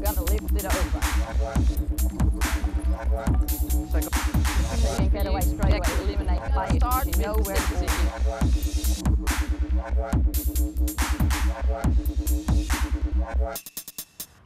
we're going to lift it over. So you can get away straight away, eliminate play, start, you know where to position.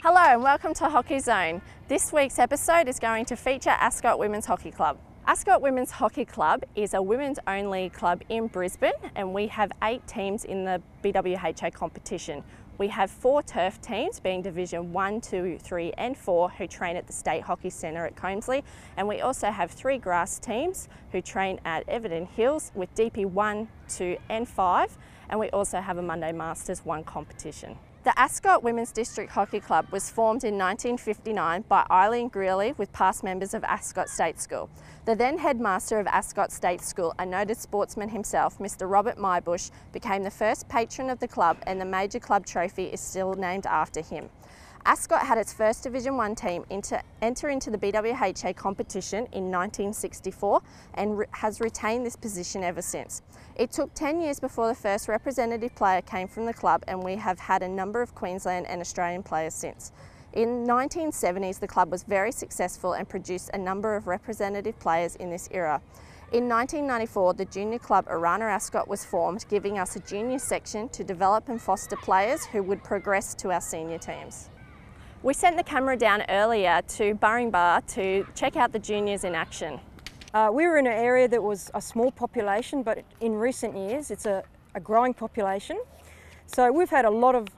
Hello and welcome to Hockey Zone. This week's episode is going to feature Ascot Women's Hockey Club. Ascot Women's Hockey Club is a women's only club in Brisbane, and we have 8 teams in the BWHA competition. We have 4 turf teams being Division 1, 2, 3 and 4 who train at the State Hockey Centre at Comesley, and we also have 3 grass teams who train at Everton Hills with DP 1, 2 and 5, and we also have a Monday Masters 1 competition. The Ascot Women's District Hockey Club was formed in 1959 by Eileen Greeley with past members of Ascot State School. The then headmaster of Ascot State School, a noted sportsman himself, Mr. Robert Mybush, became the first patron of the club, and the major club trophy is still named after him. Ascot had its first Division 1 team enter into the BWHA competition in 1964 and has retained this position ever since. It took 10 years before the first representative player came from the club, and we have had a number of Queensland and Australian players since. In the 1970s, the club was very successful and produced a number of representative players in this era. In 1994, the junior club Arana Ascot was formed, giving us a junior section to develop and foster players who would progress to our senior teams. We sent the camera down earlier to Burringbar to check out the juniors in action. We were in an area that was a small population, but in recent years it's a growing population. So we've had a lot of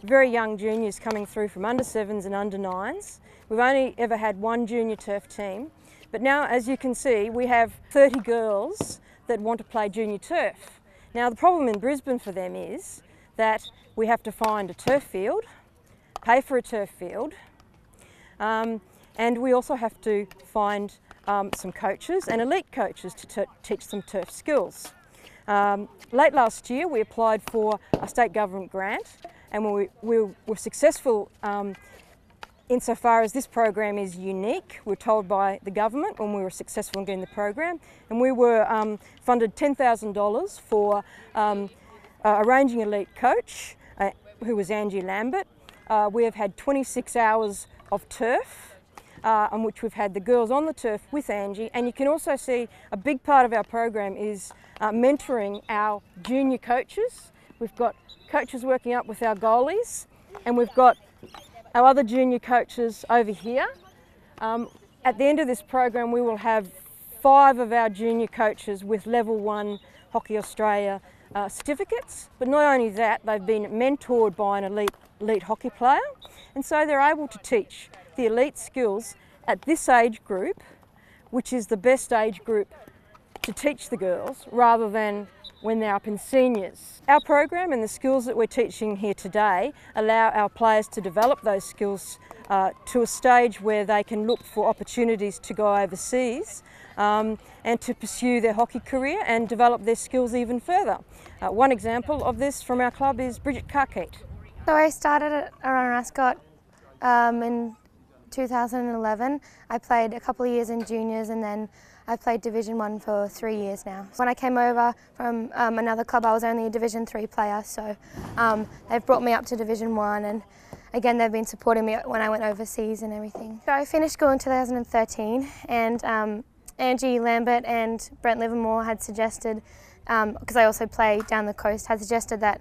very young juniors coming through from under 7s and under 9s. We've only ever had 1 junior turf team, but now, as you can see, we have 30 girls that want to play junior turf. Now the problem in Brisbane for them is that we have to find a turf field, pay for a turf field, and we also have to find some coaches and elite coaches to teach them turf skills. Late last year we applied for a state government grant, and we were successful insofar as this program is unique. We were told by the government when we were successful in getting the program, and we were funded $10,000 for arranging an elite coach who was Angie Lambert. We have had 26 hours of turf, on which we've had the girls on the turf with Angie, and you can also see a big part of our program is mentoring our junior coaches. We've got coaches working up with our goalies, and we've got our other junior coaches over here. At the end of this program we will have 5 of our junior coaches with Level 1 Hockey Australia certificates, but not only that, they've been mentored by an elite hockey player, and so they're able to teach the elite skills at this age group, which is the best age group to teach the girls, rather than when they're up in seniors. Our program and the skills that we're teaching here today allow our players to develop those skills to a stage where they can look for opportunities to go overseas and to pursue their hockey career and develop their skills even further. One example of this from our club is Bridget Carkeet. So I started at Arana Ascot in 2011. I played a couple of years in juniors, and then I played Division 1 for 3 years now. When I came over from another club, I was only a Division 3 player, so they've brought me up to Division 1, and again they've been supporting me when I went overseas and everything. So I finished school in 2013, and Angie Lambert and Brent Livermore had suggested, because I also play down the coast, had suggested that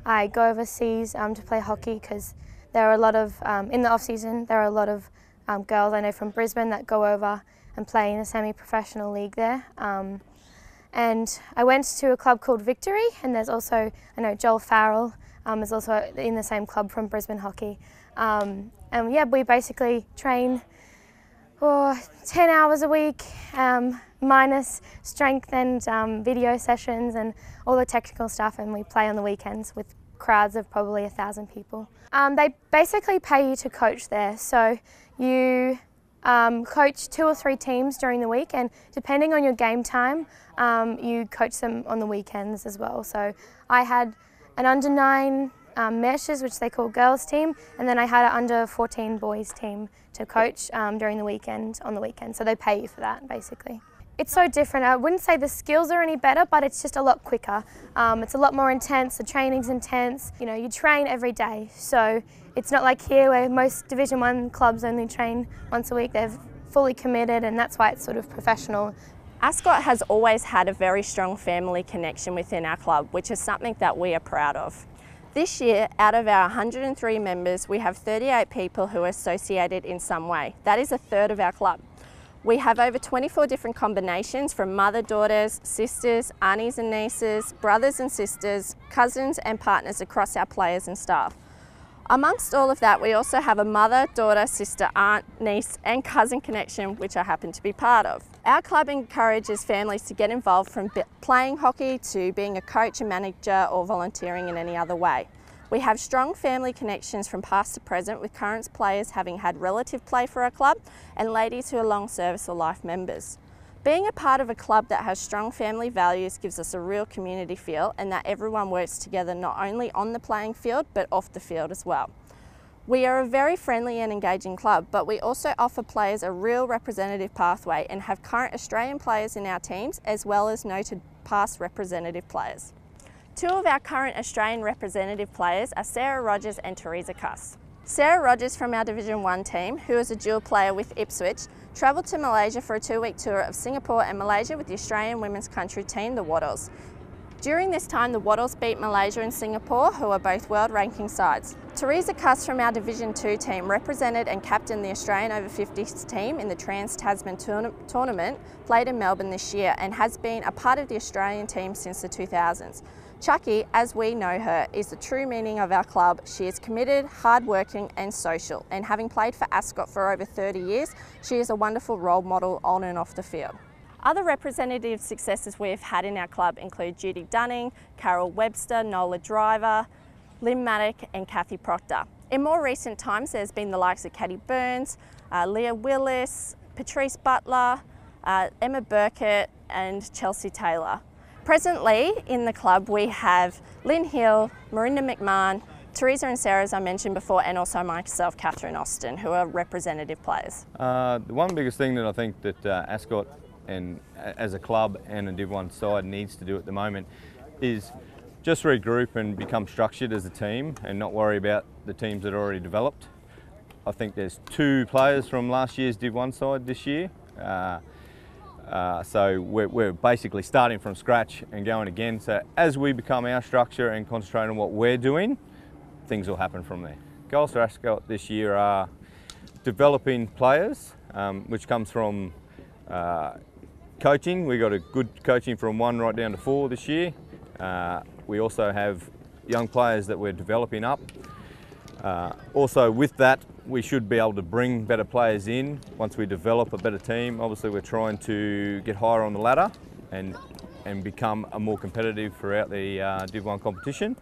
I go overseas to play hockey, because there are a lot of, in the off-season, there are a lot of girls I know from Brisbane that go over and play in a semi-professional league there. And I went to a club called Victory, and there's also, I know Joel Farrell is also in the same club from Brisbane Hockey. And yeah, we basically train 10 hours a week, minus strength and video sessions and all the technical stuff, and we play on the weekends with crowds of probably 1,000 people. They basically pay you to coach there, so you coach 2 or 3 teams during the week, and depending on your game time, you coach them on the weekends as well. So I had an under 9 meshes, which they call girls team, and then I had an under 14 boys team to coach during the weekend, on the weekend. So they pay you for that basically. It's so different. I wouldn't say the skills are any better, but it's just a lot quicker. It's a lot more intense, the training's intense. You know, you train every day, so It's not like here where most Division 1 clubs only train once a week. They're fully committed, and that's why it's sort of professional. Ascot has always had a very strong family connection within our club, which is something that we are proud of. This year, out of our 103 members, we have 38 people who are associated in some way. That is a third of our club. We have over 24 different combinations from mother-daughters, sisters, aunties and nieces, brothers and sisters, cousins and partners across our players and staff. Amongst all of that, we also have a mother, daughter, sister, aunt, niece and cousin connection, which I happen to be part of. Our club encourages families to get involved from playing hockey to being a coach, a manager or volunteering in any other way. We have strong family connections from past to present, with current players having had relative play for our club and ladies who are long service or life members. Being a part of a club that has strong family values gives us a real community feel, and that everyone works together not only on the playing field but off the field as well. We are a very friendly and engaging club, but we also offer players a real representative pathway and have current Australian players in our teams as well as noted past representative players. Two of our current Australian representative players are Sarah Rogers and Teresa Cuss. Sarah Rogers from our Division 1 team, who is a dual player with Ipswich, travelled to Malaysia for a 2-week tour of Singapore and Malaysia with the Australian women's country team, the Wattles. During this time, the Wattles beat Malaysia and Singapore, who are both world ranking sides. Teresa Cuss from our Division 2 team represented and captained the Australian over 50s team in the Trans-Tasman tournament played in Melbourne this year, and has been a part of the Australian team since the 2000s. Chucky, as we know her, is the true meaning of our club. She is committed, hardworking and social, and having played for Ascot for over 30 years, she is a wonderful role model on and off the field. Other representative successes we've had in our club include Judy Dunning, Carol Webster, Nola Driver, Lynn Maddock and Kathy Proctor. In more recent times, there's been the likes of Katie Burns, Leah Willis, Patrice Butler, Emma Burkett and Chelsea Taylor. Presently in the club we have Lynn Hill, Marinda McMahon, Teresa and Sarah, as I mentioned before, and also myself, Catherine Austin, who are representative players. The one biggest thing that I think that Ascot and as a club and a Div 1 side needs to do at the moment is just regroup and become structured as a team and not worry about the teams that are already developed. I think there's 2 players from last year's Div 1 side this year. So we're basically starting from scratch and going again. So as we become our structure and concentrate on what we're doing, things will happen from there. Goals for Ascot this year are developing players, which comes from coaching. We got a good coaching from 1 right down to 4 this year. We also have young players that we're developing up. Also with that, we should be able to bring better players in once we develop a better team. Obviously we're trying to get higher on the ladder and become a more competitive throughout the Div 1 competition,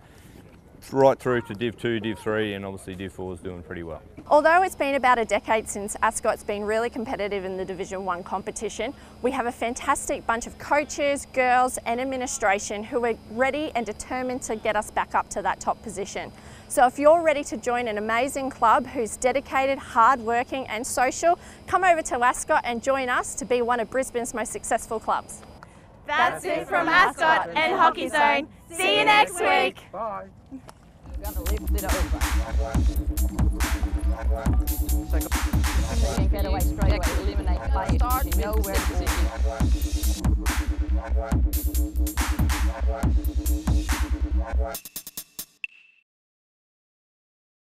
right through to Div 2, Div 3 and obviously Div 4 is doing pretty well. Although it's been about a decade since Ascot's been really competitive in the Division 1 competition, we have a fantastic bunch of coaches, girls and administration who are ready and determined to get us back up to that top position. So if you're ready to join an amazing club who's dedicated, hardworking and social, come over to Ascot and join us to be one of Brisbane's most successful clubs. That's it from Ascot and Hockey Zone. See you next week. Bye. Gonna lift it over. So you can get away straight away. Eliminate play. Start. You know where to position.